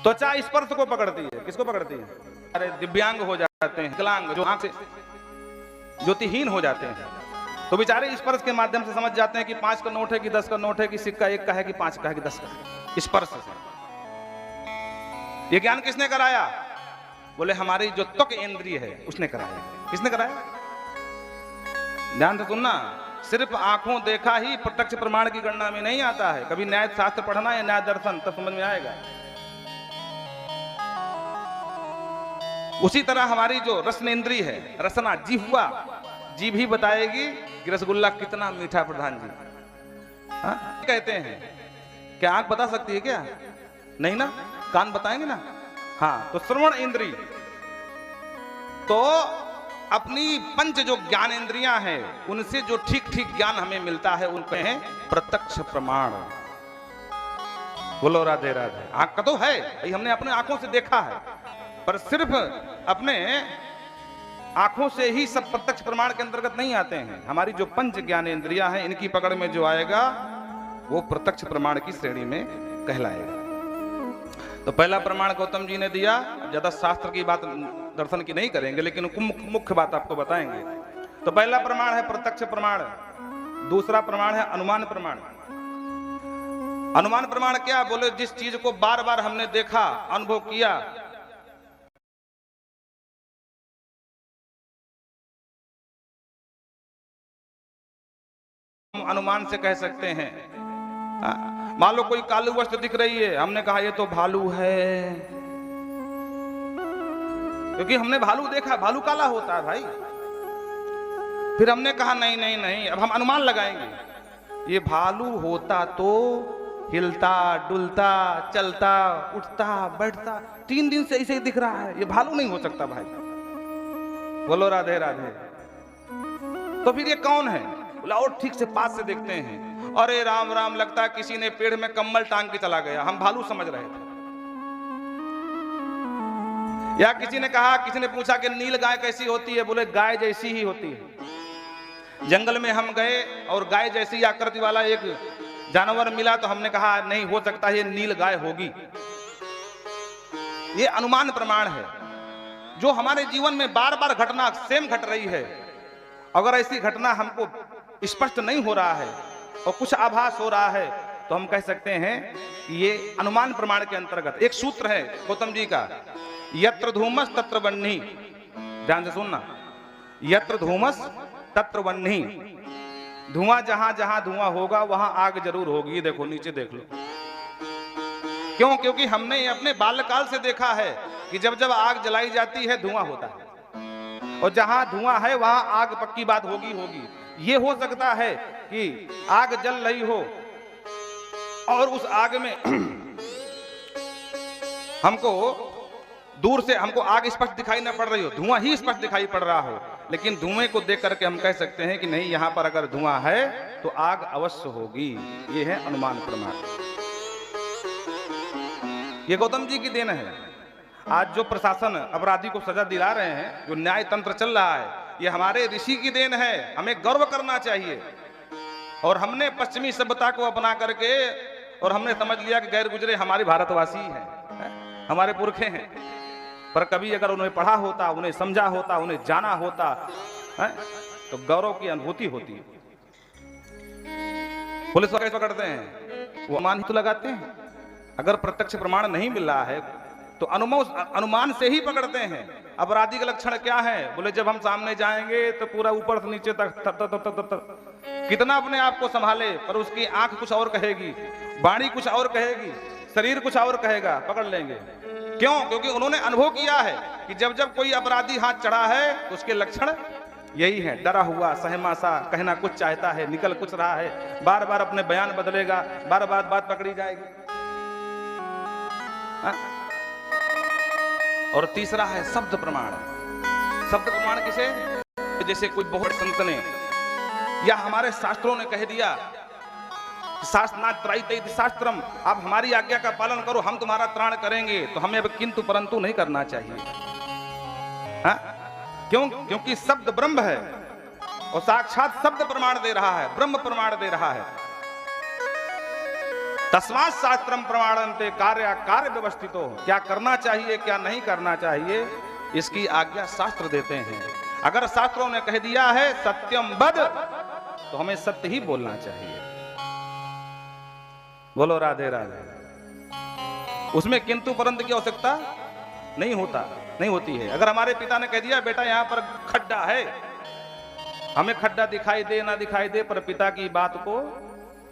त्वचा स्पर्श को पकड़ती है। किसको पकड़ती है? अरे दिव्यांग हो जाते हैं, विकलांग, जो आंख से ज्योतिहीन हो जाते हैं, तो बेचारे स्पर्श के माध्यम से समझ जाते हैं कि 5 का नोट है कि 10 का नोट है कि सिक्का 1 का है कि 5 का है कि 10 का है, स्पर्श से। ये ज्ञान किसने कराया? बोले हमारी जो त्वक इंद्रिय है उसने कराया। किसने कराया? ध्यान से सुनना, सिर्फ आंखों देखा ही प्रत्यक्ष प्रमाण की गणना में नहीं आता है। कभी न्याय शास्त्र पढ़ना या न्याय दर्शन, तब समझ में आएगा। उसी तरह हमारी जो रसन इंद्रिय है, रसना, जिह्वा, जीभ ही बताएगी कि रसगुल्ला कितना मीठा। प्रधान जी कहते हैं, क्या आंख बता सकती है क्या? नहीं ना, कान बताएंगे ना। हाँ, तो श्रवण इंद्रिय, तो अपनी पंच जो ज्ञान इंद्रियां हैं उनसे जो ठीक ठीक ज्ञान हमें मिलता है उनको हैं प्रत्यक्ष प्रमाण। बोलो राधे राधे। आंख का तो है भाई, हमने अपने आंखों से देखा है, पर सिर्फ अपने आंखों से ही सब प्रत्यक्ष प्रमाण के अंतर्गत नहीं आते हैं। हमारी जो पंच ज्ञान इंद्रियां हैं इनकी पकड़ में जो आएगा वो प्रत्यक्ष प्रमाण की श्रेणी में कहलाएगा। तो पहला प्रमाण गौतम जी ने दिया। ज्यादा शास्त्र की बात, दर्शन की नहीं करेंगे, लेकिन मुख्य बात आपको बताएंगे। तो पहला प्रमाण है प्रत्यक्ष प्रमाण, दूसरा प्रमाण है अनुमान प्रमाण। अनुमान प्रमाण क्या? बोले जिस चीज को बार बार हमने देखा, अनुभव किया, हम अनुमान से कह सकते हैं। मान लो कोई कालू वस्तु दिख रही है, हमने कहा ये तो भालू है, क्योंकि हमने भालू देखा, भालू काला होता है भाई। फिर हमने कहा नहीं नहीं नहीं, अब हम अनुमान लगाएंगे, ये भालू होता तो हिलता डुलता चलता उठता बैठता, 3 दिन से ऐसे ही दिख रहा है, ये भालू नहीं हो सकता भाई। बोलो राधे राधे। तो फिर ये कौन है? बोला और ठीक से पास से देखते हैं, अरे राम राम, लगता है किसी ने पेड़ में कम्बल टांग के चला गया, हम भालू समझ रहे थे। या किसी ने कहा, किसी ने पूछा कि नील गाय कैसी होती है? बोले गाय जैसी ही होती है। जंगल में हम गए और गाय जैसी आकृति वाला एक जानवर मिला, तो हमने कहा नहीं हो सकता ये नील गाय होगी। ये अनुमान प्रमाण है, जो हमारे जीवन में बार बार घटना सेम घट रही है। अगर ऐसी घटना हमको स्पष्ट नहीं हो रहा है और कुछ आभास हो रहा है, तो हम कह सकते हैं कि ये अनुमान प्रमाण के अंतर्गत। एक सूत्र है गौतम जी का, यत्र धूमस तत्र वह्नि। ध्यान से सुनना, यत्र धूमस तत्र वह्नि। धुआं जहां जहां धुआं होगा वहां आग जरूर होगी। देखो नीचे देख लो। क्यों? क्योंकि हमने अपने बाल्यकाल से देखा है कि जब जब आग जलाई जाती है धुआं होता है, और जहां धुआं है वहां आग पक्की बात होगी होगी। ये हो सकता है कि आग जल रही हो और उस आग में हमको दूर से हमको आग स्पष्ट दिखाई न पड़ रही हो, धुआं ही स्पष्ट दिखाई पड़ रहा हो, लेकिन धुएं को देख करके हम कह सकते हैं कि नहीं, यहां पर अगर धुआं है तो आग अवश्य होगी। ये है अनुमान प्रमाण। ये गौतम जी की देन है। आज जो प्रशासन अपराधी को सजा दिला रहे हैं, जो न्याय तंत्र चल रहा है, ये हमारे ऋषि की देन है। हमें गर्व करना चाहिए। और हमने पश्चिमी सभ्यता को अपना करके और हमने समझ लिया कि गैर गुजरे हमारे भारतवासी हैं, हमारे पुरखे हैं। पर कभी अगर उन्हें पढ़ा होता, उन्हें समझा होता, उन्हें जाना होता है, तो गौरव की अनुभूति होती है। पुलिस वाले पकड़ते हैं, वो अनुमान ही तो लगाते हैं। अगर प्रत्यक्ष प्रमाण नहीं मिल रहा है तो अनुमान से ही पकड़ते हैं। अपराधी का लक्षण क्या है? बोले जब हम सामने जाएंगे तो पूरा ऊपर से नीचे तक कितना अपने आप को संभाले, पर उसकी आंख कुछ और कहेगी, वाणी कुछ और कहेगी, शरीर कुछ और कहेगा, पकड़ लेंगे। क्यों? क्योंकि उन्होंने अनुभव किया है कि जब जब कोई अपराधी हाथ चढ़ा है तो उसके लक्षण यही है, डरा हुआ, सहमा सा, कहना कुछ चाहता है, निकल कुछ रहा है, बार बार अपने बयान बदलेगा, बार बार बात पकड़ी जाएगी। और तीसरा है शब्द प्रमाण। शब्द प्रमाण किसे? जैसे कोई बहुत संत ने या हमारे शास्त्रों ने कह दिया, शास्त्रनाथ त्रायित शास्त्रम, आप हमारी आज्ञा का पालन करो, हम तुम्हारा त्राण करेंगे, तो हमें अब किंतु परंतु नहीं करना चाहिए। हा? क्यों? क्योंकि शब्द ब्रह्म है और साक्षात शब्द प्रमाण दे रहा है, ब्रह्म प्रमाण दे रहा है। तस्मात् शास्त्रम प्रमाणन्ते कार्य कार्य व्यवस्थितो, क्या करना चाहिए क्या नहीं करना चाहिए इसकी आज्ञा शास्त्र देते हैं। अगर शास्त्रों ने कह दिया है सत्यम वद, तो हमें सत्य ही बोलना चाहिए। बोलो राधे राधे। उसमें किंतु परंतु की आवश्यकता नहीं होती है। अगर हमारे पिता ने कह दिया बेटा यहां पर खड्डा है, हमें खड्डा दिखाई दे ना दिखाई दे, पर पिता की बात को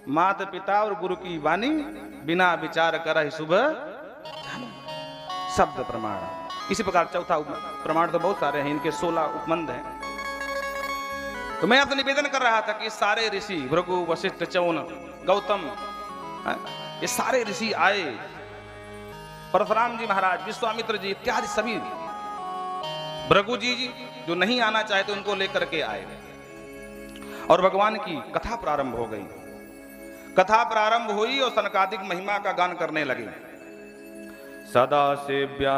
माता पिता और गुरु की वाणी बिना विचार कर ही शुभ शब्द प्रमाण। इसी प्रकार चौथा प्रमाण तो बहुत सारे हैं, इनके 16 उपमंद हैं। तो मैं आपसे निवेदन कर रहा था कि सारे ऋषि भृगु वशिष्ठ चौन गौतम, ये सारे ऋषि आए, परशुराम जी महाराज, विश्वामित्र जी इत्यादि सभी, भृगु जी जो नहीं आना चाहते उनको लेकर के आए और भगवान की कथा प्रारंभ हो गई। कथा प्रारंभ हुई और सनकादिक महिमा का गान करने लगे। सदा सेव्या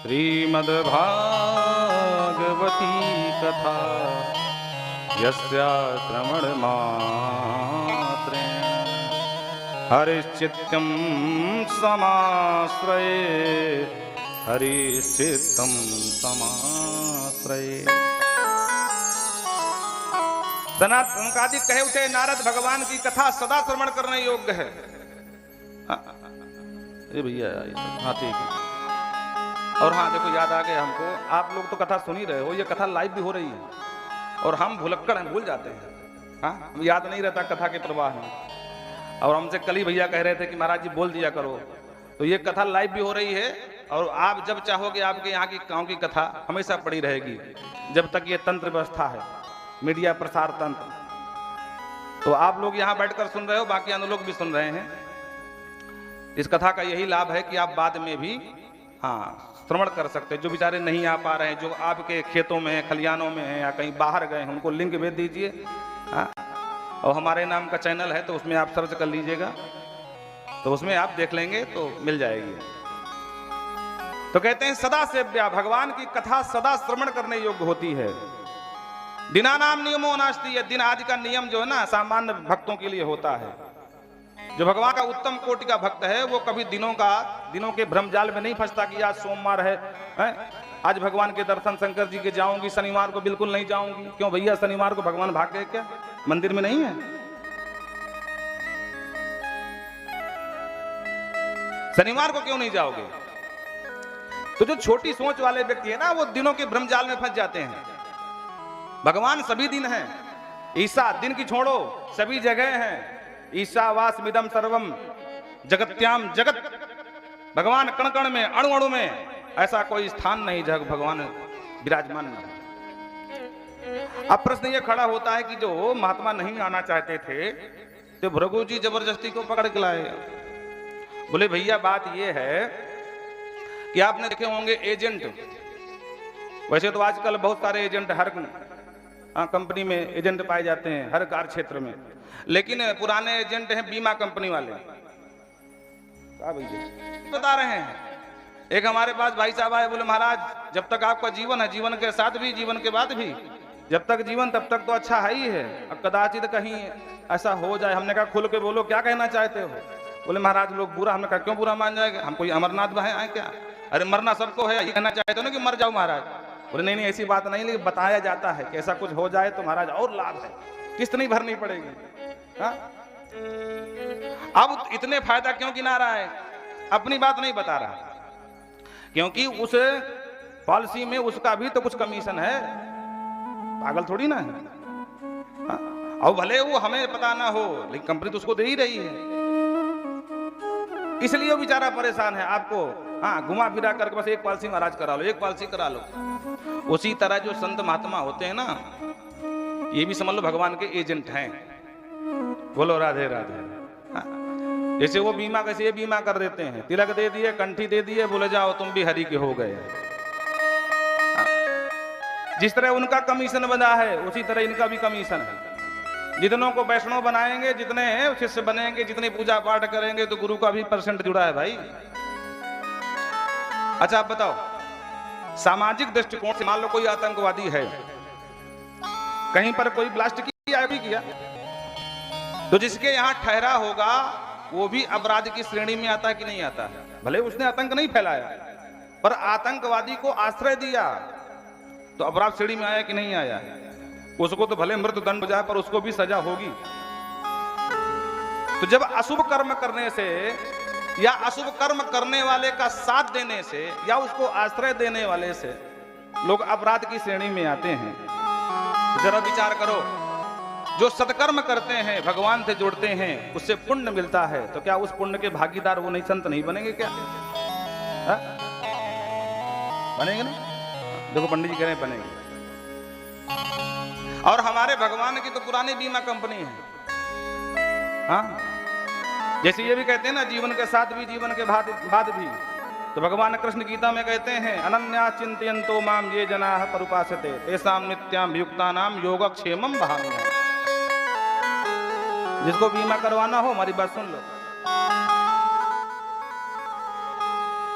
श्रीमद्भागवती कथा यस्या श्रवण मात्रेण हरिश्चित्तं समाश्रये, हरिश्चित्तं समाश्रये। सनकादिक कहे उठे नारद भगवान की कथा सदा श्रवण करने योग्य है। ये भैया हाँ ठीक है। और हाँ देखो याद आ गया हमको, आप लोग तो कथा सुन ही रहे हो, ये कथा लाइव भी हो रही है और हम भुलक्कड़ हैं, भूल जाते हैं। हाँ हम याद नहीं रहता कथा के प्रवाह में। और हमसे कल ही भैया कह रहे थे कि महाराज जी बोल दिया करो, तो ये कथा लाइव भी हो रही है और आप जब चाहोगे आपके यहाँ की गाँव की कथा हमेशा पड़ी रहेगी जब तक ये तंत्र व्यवस्था है, मीडिया प्रसार तंत्र। तो आप लोग यहाँ बैठकर सुन रहे हो, बाकी अन्य लोग भी सुन रहे हैं। इस कथा का यही लाभ है कि आप बाद में भी हाँ श्रवण कर सकते हैं। जो बेचारे नहीं आ पा रहे हैं, जो आपके खेतों में हैं, खलियानों में हैं या कहीं बाहर गए हैं, उनको लिंक भेज दीजिए। हाँ और हमारे नाम का चैनल है तो उसमें आप सर्च कर लीजिएगा, तो उसमें आप देख लेंगे तो मिल जाएगी। तो कहते हैं सदा सेव्या, भगवान की कथा सदा श्रवण करने योग्य होती है। दिना नाम नियमो नास्ति, ये दिन आदि का नियम जो है ना सामान्य भक्तों के लिए होता है। जो भगवान का उत्तम कोटि का भक्त है वो कभी दिनों के भ्रमजाल में नहीं फंसता कि आज सोमवार है, आज भगवान के दर्शन शंकर जी के जाऊंगी, शनिवार को बिल्कुल नहीं जाऊंगी। क्यों भैया शनिवार को भगवान भाग गए क्या, मंदिर में नहीं है? शनिवार को क्यों नहीं जाओगे? तो जो छोटी सोच वाले व्यक्ति है ना वो दिनों के भ्रमजाल में फंस जाते हैं। भगवान सभी दिन है, ईसा दिन की छोड़ो सभी जगह है। ईशावास मिदम सर्वम जगत्याम जगत, भगवान कण कण में अणु अणु में ऐसा कोई स्थान नहीं जहाँ भगवान विराजमान न हो। अब प्रश्न ये खड़ा होता है कि जो महात्मा नहीं आना चाहते थे तो भृगु जी जबरदस्ती को पकड़ के लाए। बोले भैया बात ये है कि आपने देखे होंगे एजेंट, वैसे तो आजकल बहुत सारे एजेंट हर कंपनी में एजेंट पाए जाते हैं, हर कार्य क्षेत्र में, लेकिन पुराने एजेंट हैं बीमा कंपनी वाले। क्या भैया बता रहे हैं, एक हमारे पास भाई साहब आए, बोले महाराज जब तक आपका जीवन है, जीवन के साथ भी जीवन के बाद भी, जब तक जीवन तब तक तो अच्छा है ही है, अब कदाचित कहीं ऐसा हो जाए। हमने कहा खुल के बोलो क्या कहना चाहते हो? बोले महाराज लोग बुरा। हमने कहा क्यों बुरा मान जाएगा, हम कोई अमरनाथ भाई आए क्या? अरे मरना सबको है, ये कहना चाहते हो ना कि मर जाओ महाराज? बोले नहीं ऐसी बात नहीं, लेकिन बताया जाता है कि ऐसा कुछ हो जाए तो महाराज और लाभ है, किस्त नहीं भरनी पड़ेगी। हाँ? अब इतने फायदा क्यों गिना रहा है? अपनी बात नहीं बता रहा, क्योंकि उस पॉलिसी में उसका भी तो कुछ कमीशन है, पागल थोड़ी ना है। हाँ? और भले वो हमें पता ना हो लेकिन कंपनी तो उसको दे ही रही है, इसलिए वो बेचारा परेशान है। आपको हाँ घुमा फिरा करके बस एक पॉलिसी महाराज करा लो, एक पॉलिसी करा लो। उसी तरह जो संत महात्मा होते हैं ना, ये भी समझ लो भगवान के एजेंट हैं। बोलो राधे राधे। हाँ? जैसे वो बीमा कैसे ये बीमा कर देते हैं, तिलक दे दिए, कंठी दे दिए, बोले जाओ तुम भी हरि के हो गए। हाँ? जिस तरह उनका कमीशन बना है उसी तरह इनका भी कमीशन है। जितनों को वैष्णव बनाएंगे, जितने शिष्य बनेंगे, जितनी पूजा पाठ करेंगे, तो गुरु का भी परसेंट जुड़ा है भाई। अच्छा आप बताओ, सामाजिक दृष्टिकोण से मान लो कोई आतंकवादी है, कहीं पर कोई ब्लास्ट किया भी किया, तो जिसके यहाँ ठहरा होगा वो भी अपराध की श्रेणी में आता है कि नहीं आता है? भले उसने आतंक नहीं फैलाया, पर आतंकवादी को आश्रय दिया तो अपराध श्रेणी में आया कि नहीं आया? उसको तो भले मृत्यु दंड हो जाए पर उसको भी सजा होगी। तो जब अशुभ कर्म करने से या अशुभ कर्म करने वाले का साथ देने से या उसको आश्रय देने वाले से लोग अपराध की श्रेणी में आते हैं, तो जरा विचार करो, जो सत्कर्म करते हैं, भगवान से जुड़ते हैं, उससे पुण्य मिलता है, तो क्या उस पुण्य के भागीदार वो नहीं संत नहीं बनेंगे क्या? हा? बनेंगे ना? देखो पंडित जी कह रहे हैं बनेंगे। और हमारे भगवान की तो पुरानी बीमा कंपनी है। हाँ, जैसे ये भी कहते हैं ना, जीवन के साथ भी जीवन के बाद भी, तो भगवान कृष्ण गीता में कहते हैं अनन्या चिंतयन्तो माम ये जनाः परुपासते तेषां नित्याम युक्तानाम योगक्षेमम वहाम्यहम्। जिसको बीमा करवाना हो हमारी बात सुन लो।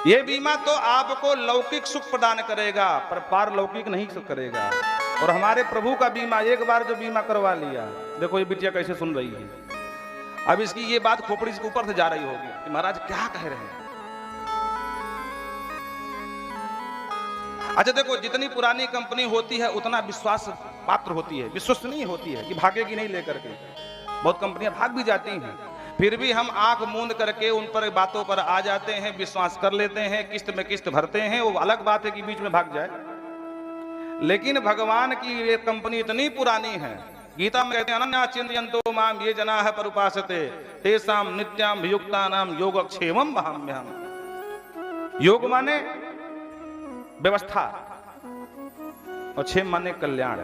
ये बीमा तो आपको लौकिक सुख प्रदान करेगा पर पारलौकिक नहीं सुख करेगा। और हमारे प्रभु का बीमा, एक बार जो बीमा करवा लिया, देखो ये बिटिया कैसे सुन रही है। अब इसकी ये बात खोपड़ी के ऊपर से जा रही होगी कि महाराज क्या कह रहे हैं। अच्छा देखो, जितनी पुरानी कंपनी होती है उतना विश्वास पात्र होती है, विश्वसनीय होती है कि भागेगी नहीं लेकर के। बहुत कंपनियां भाग भी जाती हैं, फिर भी हम आंख मूंद करके उन पर बातों पर आ जाते हैं, विश्वास कर लेते हैं, किस्त में किस्त भरते हैं। वो अलग बात है कि बीच में भाग जाए, लेकिन भगवान की ये कंपनी इतनी पुरानी है। गीता में कहते हैं अनन्या चिंतयन्तो माम ये जनाः परुपासते तेषां नित्याम युक्तानाम योगक्षेमम वहाम्यहम्। योग माने व्यवस्था और क्षेम माने कल्याण।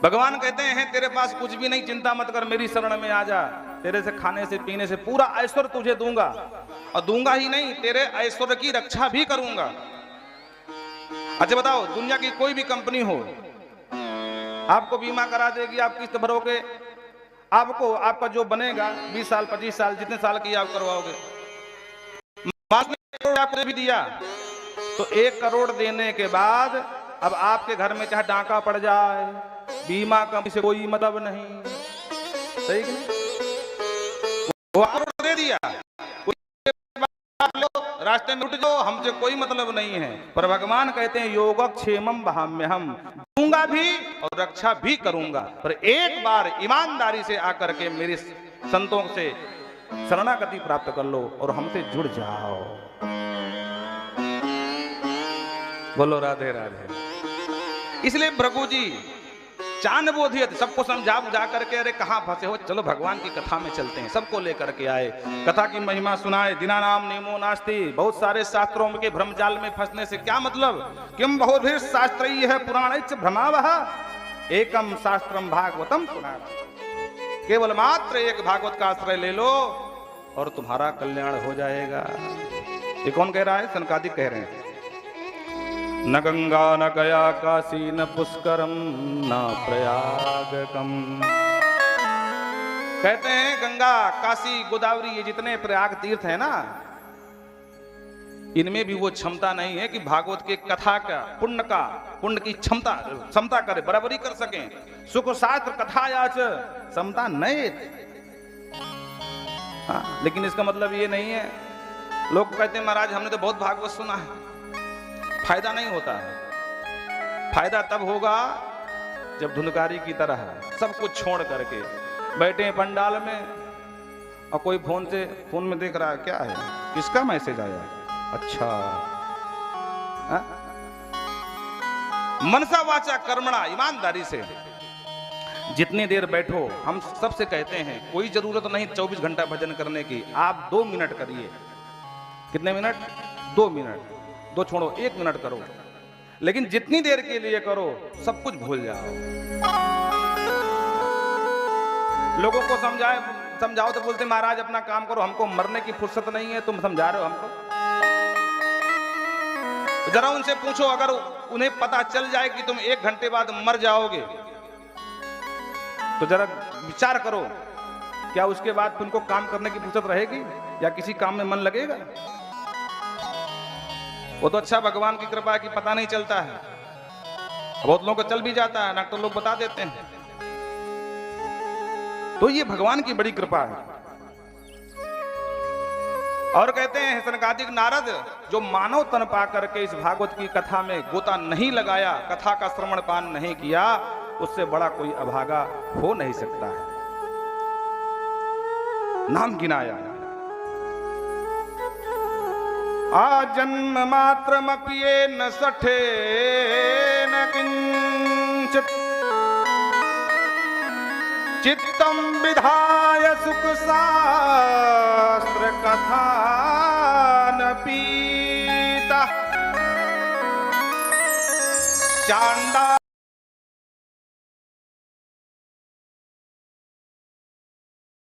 भगवान कहते हैं तेरे पास कुछ भी नहीं, चिंता मत कर, मेरी शरण में आ जा, तेरे से खाने से पीने से पूरा ऐश्वर्य तुझे दूंगा, और दूंगा ही नहीं, तेरे ऐश्वर्य की रक्षा भी करूंगा। अच्छा बताओ, दुनिया की कोई भी कंपनी हो, आपको बीमा करा देगी, आप किस्त भरोगे, आपको आपका जो बनेगा 20 साल 25 साल जितने साल की आप करवाओगे, आपने भी दिया तो 1 करोड़ देने के बाद अब आपके घर में चाहे डाका पड़ जाए, बीमा कंपनी से कोई मतलब नहीं। सही कि नहीं? वो करोड़ दे दिया, रास्ते में उठ जाओ, हमसे कोई मतलब नहीं है। पर भगवान कहते हैं योगक्षेमम वहाम्यहम्, दूंगा भी और रक्षा भी करूंगा, पर एक बार ईमानदारी से आकर के मेरे संतों से शरणागति प्राप्त कर लो और हमसे जुड़ जाओ। बोलो राधे राधे। इसलिए भृगु जी चानबोधियत सबको समझा बुझा करके, अरे कहाँ फंसे हो, चलो भगवान की कथा में चलते हैं, सबको लेकर के आए, कथा की महिमा सुनाए। दीनानाम नेमो नास्ति, बहुत सारे शास्त्रों के भ्रमजाल में फंसने से क्या मतलब। किम बहुभिः शास्त्रैः पुराणैश्च भ्रमावः एकम शास्त्रम भागवतम पुराण। केवल मात्र एक भागवत का आश्रय ले लो और तुम्हारा कल्याण हो जाएगा। ये कौन कह रहा है? सनकादिक कह रहे हैं। न गंगा न गया काशी न पुष्करम न प्रयागकम। कहते हैं गंगा, काशी, गोदावरी, ये जितने प्रयाग तीर्थ है ना, इनमें भी वो क्षमता नहीं है कि भागवत के कथा का पुण्य की क्षमता करे, बराबरी कर सकें। सुख शास्त्र कथा याच क्षमता नहीं। लेकिन इसका मतलब ये नहीं है, लोग कहते हैं महाराज हमने तो बहुत भागवत सुना है। फायदा नहीं होता है। फायदा तब होगा जब धुंधकारी की तरह सब कुछ छोड़ करके बैठे पंडाल में और कोई फोन में देख रहा है, क्या है, किसका मैसेज आया, अच्छा। मनसा वाचा कर्मणा, ईमानदारी से जितनी देर बैठो। हम सबसे कहते हैं कोई जरूरत नहीं 24 घंटा भजन करने की, आप 2 मिनट करिए। कितने मिनट? 2 मिनट, 2 छोड़ो, 1 मिनट करो, लेकिन जितनी देर के लिए करो सब कुछ भूल जाओ। लोगों को समझाओ तो बोलते महाराज अपना काम करो, हमको मरने की फुर्सत नहीं है, तुम समझा रहे हो हमको। जरा उनसे पूछो, अगर उन्हें पता चल जाए कि तुम 1 घंटे बाद मर जाओगे, तो जरा विचार करो, क्या उसके बाद तुमको काम करने की फुर्सत रहेगी या किसी काम में मन लगेगा? वो तो अच्छा भगवान की कृपा है कि पता नहीं चलता है, बहुत लोगों को चल भी जाता है, डॉक्टर लोग बता देते हैं तो ये भगवान की बड़ी कृपा है। और कहते हैं सनकादिक नारद, जो मानव तन पा करके इस भागवत की कथा में गोता नहीं लगाया, कथा का श्रवण पान नहीं किया, उससे बड़ा कोई अभागा हो नहीं सकता है। नाम गिनाया, आ जन्म मात्रमप्ये न सठे न किंचित चित्तम विधाय सुख शास्त्र कथा न पीता चांडा